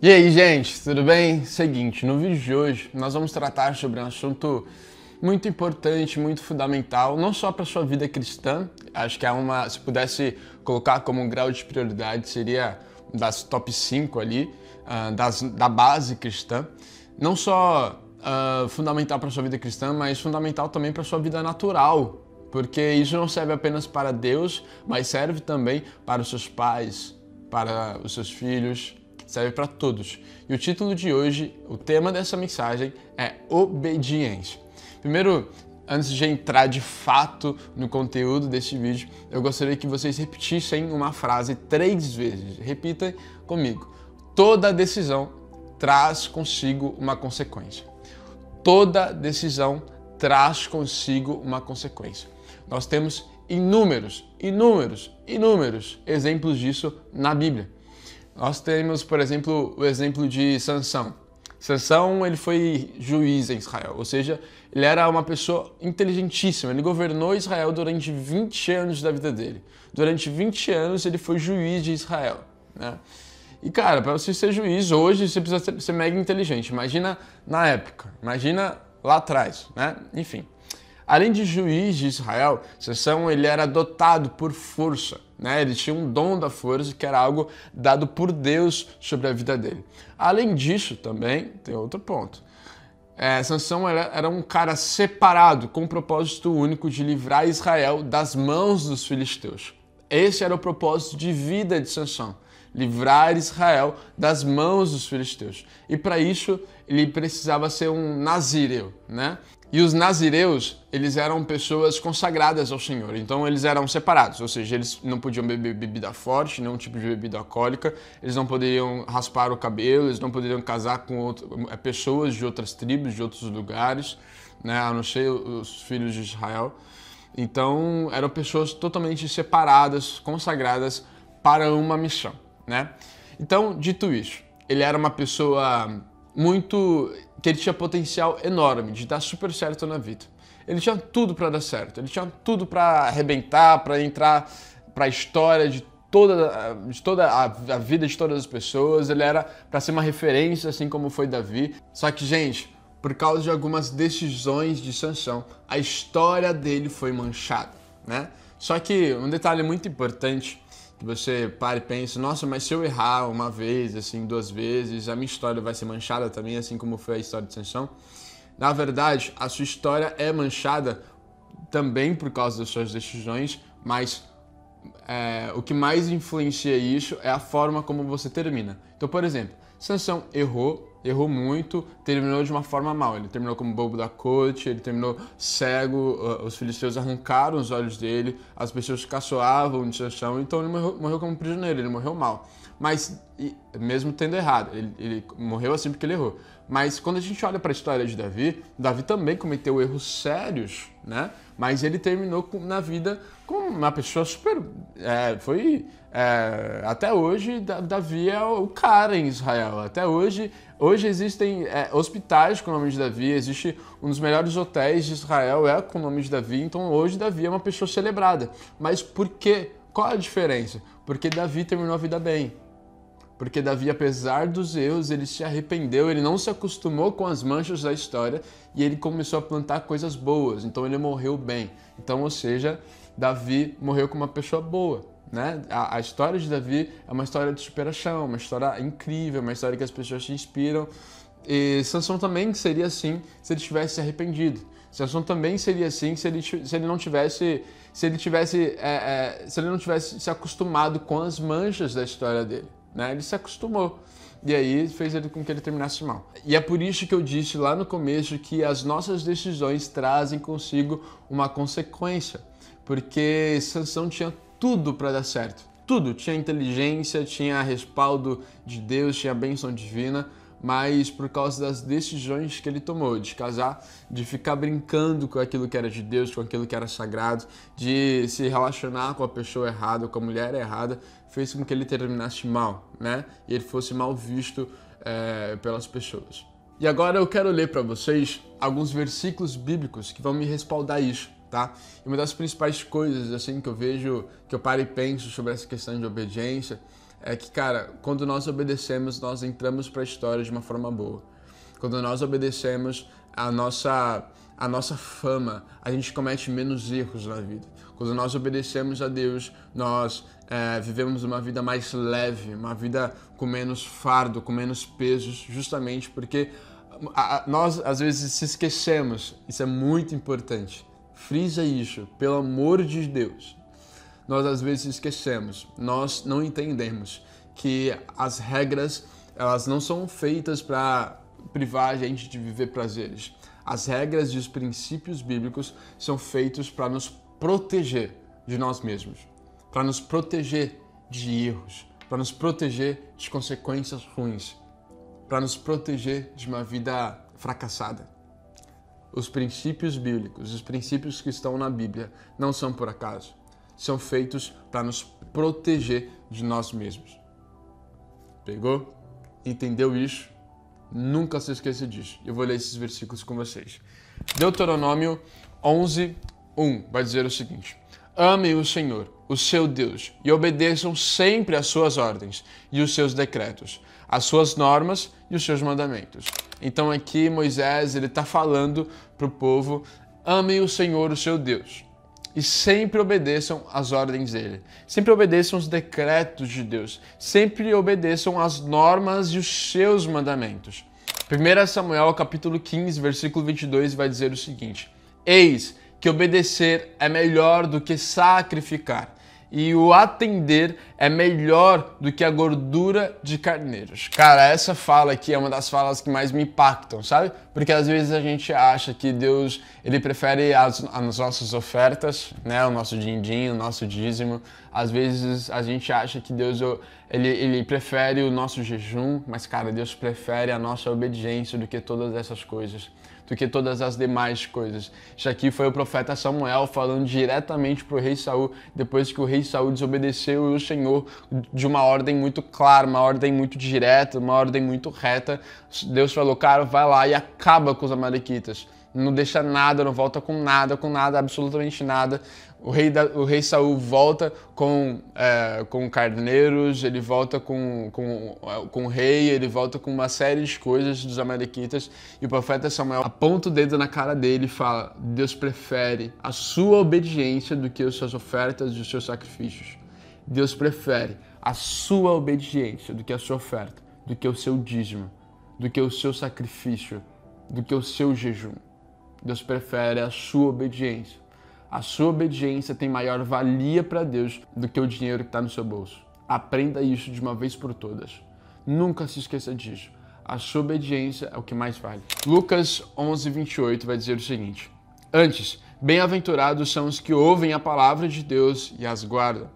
E aí, gente, tudo bem? Seguinte, no vídeo de hoje nós vamos tratar sobre um assunto muito importante, muito fundamental, não só para a sua vida cristã. Acho que se pudesse colocar como um grau de prioridade, seria das top 5 ali, da base cristã. Não só fundamental para a sua vida cristã, mas fundamental também para a sua vida natural, porque isso não serve apenas para Deus, mas serve também para os seus pais, para os seus filhos, serve para todos. E o título de hoje, o tema dessa mensagem é obediência. Primeiro, antes de entrar de fato no conteúdo desse vídeo, eu gostaria que vocês repetissem uma frase 3 vezes. Repita comigo. Toda decisão traz consigo uma consequência. Toda decisão traz consigo uma consequência. Nós temos inúmeros exemplos disso na Bíblia. Nós temos, por exemplo, o exemplo de Sansão. Sansão, ele foi juiz em Israel, ou seja, ele era uma pessoa inteligentíssima. Ele governou Israel durante 20 anos da vida dele. Durante 20 anos ele foi juiz de Israel, né? E cara, para você ser juiz hoje, você precisa ser mega inteligente. Imagina na época, imagina lá atrás, né? Enfim. Além de juiz de Israel, Sansão ele era dotado por força, né? Ele tinha um dom da força que era algo dado por Deus sobre a vida dele. Além disso, também tem outro ponto. Sansão era um cara separado com o propósito único de livrar Israel das mãos dos filisteus. Esse era o propósito de vida de Sansão, livrar Israel das mãos dos filisteus. E para isso ele precisava ser um nazireu, né? E os nazireus, eles eram pessoas consagradas ao Senhor, então eles eram separados, ou seja, eles não podiam beber bebida forte, nenhum tipo de bebida alcoólica, eles não poderiam raspar o cabelo, eles não poderiam casar com pessoas de outras tribos, de outros lugares, né, a não ser os filhos de Israel. Então eram pessoas totalmente separadas, consagradas para uma missão, né? Então, dito isso, ele era uma pessoa que ele tinha potencial enorme de dar super certo na vida. Ele tinha tudo para dar certo, ele tinha tudo para arrebentar, para entrar para a história de toda a vida de todas as pessoas. Ele era para ser uma referência, assim como foi Davi. Só que, gente, por causa de algumas decisões de Sansão, a história dele foi manchada, né? Só que um detalhe muito importante, que você para e pensa, nossa, mas se eu errar uma vez, assim, 2 vezes, a minha história vai ser manchada também, assim como foi a história de Sansão. Na verdade, a sua história é manchada também por causa das suas decisões, mas o que mais influencia isso é a forma como você termina. Então, por exemplo, Sansão errou muito, terminou de uma forma mal. Ele terminou como bobo da corte, ele terminou cego, os filisteus arrancaram os olhos dele, as pessoas caçoavam de Sansão, então ele morreu como prisioneiro, ele morreu mal. Mas, mesmo tendo errado, ele morreu assim porque ele errou. Mas quando a gente olha para a história de Davi também cometeu erros sérios, né? Mas ele terminou na vida como uma pessoa super... até hoje, Davi é o cara em Israel. Até hoje existem hospitais com o nome de Davi, existe um dos melhores hotéis de Israel com o nome de Davi. Então hoje Davi é uma pessoa celebrada. Mas por quê? Qual a diferença? Porque Davi terminou a vida bem. Porque Davi, apesar dos erros, ele se arrependeu, ele não se acostumou com as manchas da história e ele começou a plantar coisas boas, então ele morreu bem. Então, ou seja, Davi morreu como uma pessoa boa, né? A história de Davi é uma história de superação, uma história incrível, uma história que as pessoas se inspiram. E Sansão também seria assim se ele tivesse se arrependido. Sansão também seria assim se ele não tivesse se acostumado com as manchas da história dele, né? Ele se acostumou e aí fez com que ele terminasse mal. E é por isso que eu disse lá no começo que as nossas decisões trazem consigo uma consequência, porque Sansão tinha tudo para dar certo, tudo, tinha inteligência, tinha respaldo de Deus, tinha bênção divina, mas por causa das decisões que ele tomou, de casar, de ficar brincando com aquilo que era de Deus, com aquilo que era sagrado, de se relacionar com a pessoa errada, com a mulher errada, fez com que ele terminasse mal, né? E ele fosse mal visto pelas pessoas. E agora eu quero ler para vocês alguns versículos bíblicos que vão me respaldar isso, tá? E uma das principais coisas, assim, que eu vejo, que eu paro e penso sobre essa questão de obediência, é que, cara, quando nós obedecemos, nós entramos para a história de uma forma boa. Quando nós obedecemos, a nossa fama, a gente comete menos erros na vida. Quando nós obedecemos a Deus, nós vivemos uma vida mais leve, uma vida com menos fardo, com menos pesos, justamente porque nós às vezes se esquecemos. Isso é muito importante. Frisa isso, pelo amor de Deus. Nós às vezes esquecemos, nós não entendemos que as regras, elas não são feitas para privar a gente de viver prazeres. As regras e os princípios bíblicos são feitos para nos proteger de nós mesmos, para nos proteger de erros, para nos proteger de consequências ruins, para nos proteger de uma vida fracassada. Os princípios bíblicos, os princípios que estão na Bíblia, não são por acaso. São feitos para nos proteger de nós mesmos. Pegou? Entendeu isso? Nunca se esqueça disso. Eu vou ler esses versículos com vocês. Deuteronômio 11:1 vai dizer o seguinte: amem o Senhor, o seu Deus, e obedeçam sempre às suas ordens e os seus decretos, as suas normas e os seus mandamentos. Então aqui Moisés ele está falando para o povo: amem o Senhor, o seu Deus. E sempre obedeçam às ordens dele. Sempre obedeçam os decretos de Deus. Sempre obedeçam às normas e os seus mandamentos. 1 Samuel capítulo 15, versículo 22 vai dizer o seguinte: eis que obedecer é melhor do que sacrificar, e o atender é melhor do que a gordura de carneiros. Cara, essa fala aqui é uma das falas que mais me impactam, sabe? Porque às vezes a gente acha que Deus, ele prefere as nossas ofertas, né? O nosso din-din, o nosso dízimo. Às vezes a gente acha que Deus, ele prefere o nosso jejum, mas, cara, Deus prefere a nossa obediência do que todas essas coisas, do que todas as demais coisas. Isso aqui foi o profeta Samuel falando diretamente para o rei Saul, depois que o rei Saul desobedeceu o Senhor de uma ordem muito clara, uma ordem muito direta, uma ordem muito reta. Deus falou: cara, vai lá e acaba com os amalequitas. Não deixa nada, não volta com nada, absolutamente nada. O rei Saul volta com carneiros, ele volta com o rei, ele volta com uma série de coisas dos amalequitas. E o profeta Samuel aponta o dedo na cara dele e fala: Deus prefere a sua obediência do que as suas ofertas e os seus sacrifícios. Deus prefere a sua obediência do que a sua oferta, do que o seu dízimo, do que o seu sacrifício, do que o seu jejum. Deus prefere a sua obediência. A sua obediência tem maior valia para Deus do que o dinheiro que está no seu bolso. Aprenda isso de uma vez por todas. Nunca se esqueça disso. A sua obediência é o que mais vale. Lucas 11:28 vai dizer o seguinte: antes, bem-aventurados são os que ouvem a palavra de Deus e as guardam.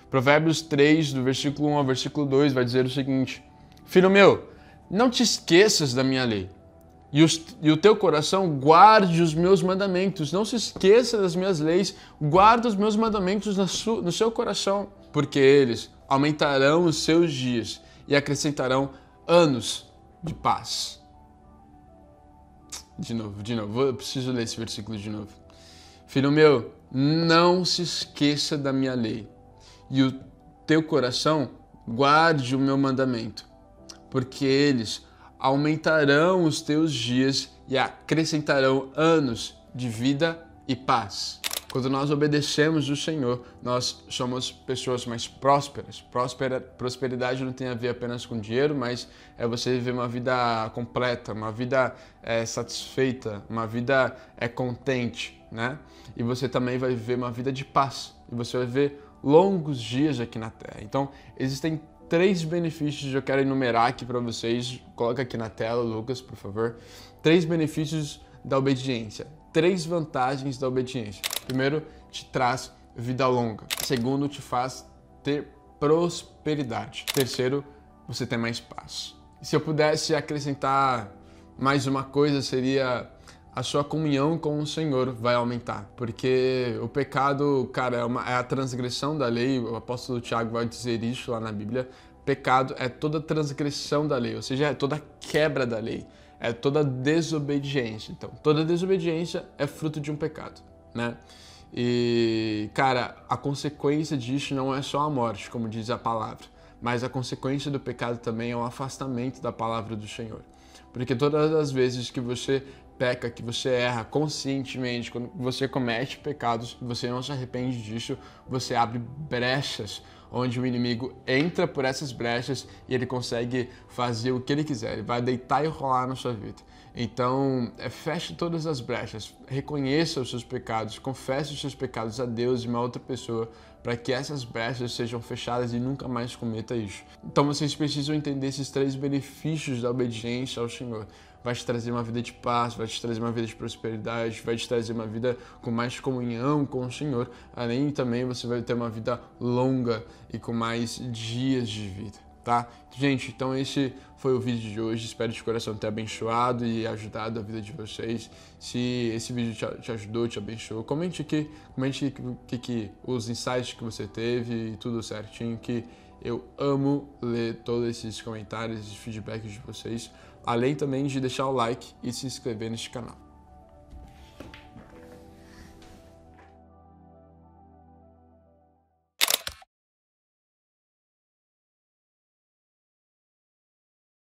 Provérbios 3, do versículo 1 ao versículo 2 vai dizer o seguinte: filho meu, não te esqueças da minha lei. E o teu coração guarde os meus mandamentos. Não se esqueça das minhas leis. Guarda os meus mandamentos no seu coração. Porque eles aumentarão os seus dias e acrescentarão anos de paz. De novo. Eu preciso ler esse versículo de novo. Filho meu, não se esqueça da minha lei. E o teu coração guarde o meu mandamento. Porque eles aumentarão os teus dias e acrescentarão anos de vida e paz. Quando nós obedecemos o Senhor, nós somos pessoas mais prósperas. Prosperidade não tem a ver apenas com dinheiro, mas é você viver uma vida completa, uma vida satisfeita, uma vida contente, né? E você também vai viver uma vida de paz. E você vai viver longos dias aqui na Terra. Então, existem 3 benefícios que eu quero enumerar aqui para vocês. Coloca aqui na tela, Lucas, por favor. 3 benefícios da obediência. 3 vantagens da obediência. Primeiro, te traz vida longa. Segundo, te faz ter prosperidade. Terceiro, você tem mais paz. E se eu pudesse acrescentar mais uma coisa, seria: a sua comunhão com o Senhor vai aumentar. Porque o pecado, cara, é a transgressão da lei. O apóstolo Tiago vai dizer isso lá na Bíblia. Pecado é toda transgressão da lei, ou seja, é toda quebra da lei. É toda desobediência. Então, toda desobediência é fruto de um pecado, né? E, cara, a consequência disso não é só a morte, como diz a palavra, mas a consequência do pecado também é o afastamento da palavra do Senhor. Porque todas as vezes que você peca, que você erra conscientemente, quando você comete pecados e você não se arrepende disso, você abre brechas onde o inimigo entra por essas brechas e ele consegue fazer o que ele quiser, ele vai deitar e rolar na sua vida. Então, feche todas as brechas, reconheça os seus pecados, confesse os seus pecados a Deus e uma outra pessoa, para que essas brechas sejam fechadas e nunca mais cometa isso. Então, vocês precisam entender esses 3 benefícios da obediência ao Senhor. Vai te trazer uma vida de paz, vai te trazer uma vida de prosperidade, vai te trazer uma vida com mais comunhão com o Senhor. Além também, você vai ter uma vida longa e com mais dias de vida. Tá? Gente, então esse foi o vídeo de hoje, espero de coração ter abençoado e ajudado a vida de vocês. Se esse vídeo te ajudou, te abençoou, comente aqui, os insights que você teve e tudo certinho, que eu amo ler todos esses comentários e feedbacks de vocês, além também de deixar o like e se inscrever neste canal.